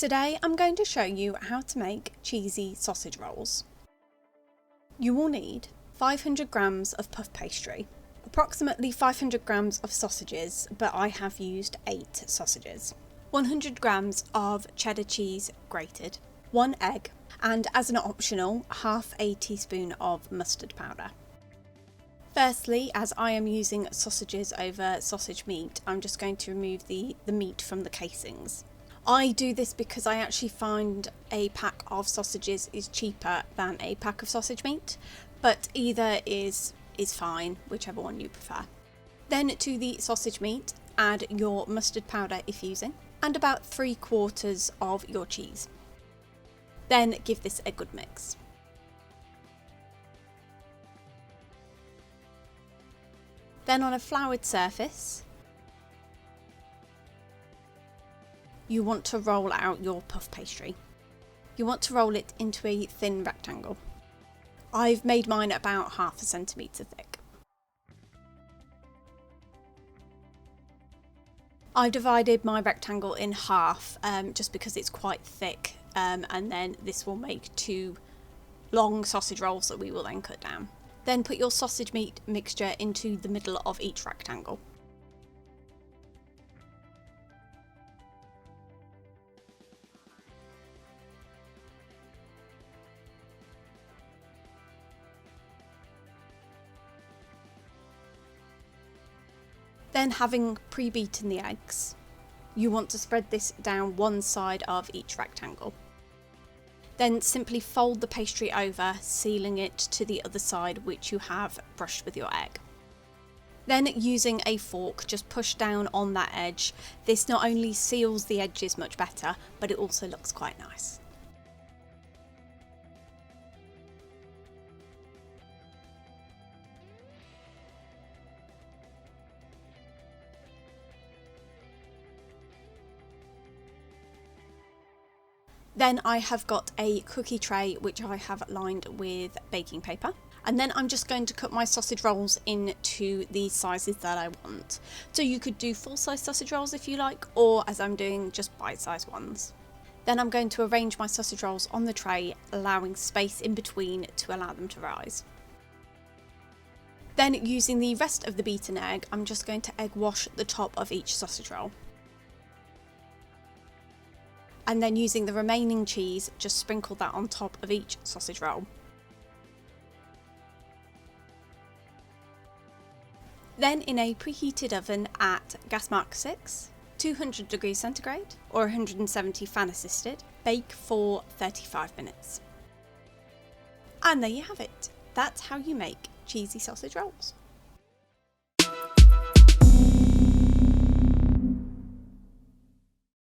Today I'm going to show you how to make cheesy sausage rolls. You will need 500 grams of puff pastry, approximately 500 grams of sausages, but I have used 8 sausages, 100 grams of cheddar cheese grated, 1 egg, and as an optional, half a teaspoon of mustard powder. Firstly, as I am using sausages over sausage meat, I'm just going to remove the meat from the casings. I do this because I actually find a pack of sausages is cheaper than a pack of sausage meat, but either is fine, whichever one you prefer. Then to the sausage meat, add your mustard powder if using, and about 3/4 of your cheese. Then give this a good mix. Then on a floured surface, you want to roll out your puff pastry. You want to roll it into a thin rectangle. I've made mine about 1/2 centimetre thick. I've divided my rectangle in half just because it's quite thick, and then this will make 2 long sausage rolls that we will then cut down. Then put your sausage meat mixture into the middle of each rectangle. Then, having pre-beaten the eggs, you want to spread this down one side of each rectangle. Then simply fold the pastry over, sealing it to the other side which you have brushed with your egg. Then, using a fork, just push down on that edge. This not only seals the edges much better, but it also looks quite nice. Then I have got a cookie tray which I have lined with baking paper, and then I'm just going to cut my sausage rolls into the sizes that I want. So you could do full-size sausage rolls if you like, or as I'm doing, just bite-sized ones. Then I'm going to arrange my sausage rolls on the tray, allowing space in between to allow them to rise. Then, using the rest of the beaten egg, I'm just going to egg wash the top of each sausage roll. And then, using the remaining cheese, just sprinkle that on top of each sausage roll. Then, in a preheated oven at gas mark 6, 200 degrees centigrade or 170 fan assisted, bake for 35 minutes. And there you have it. That's how you make cheesy sausage rolls.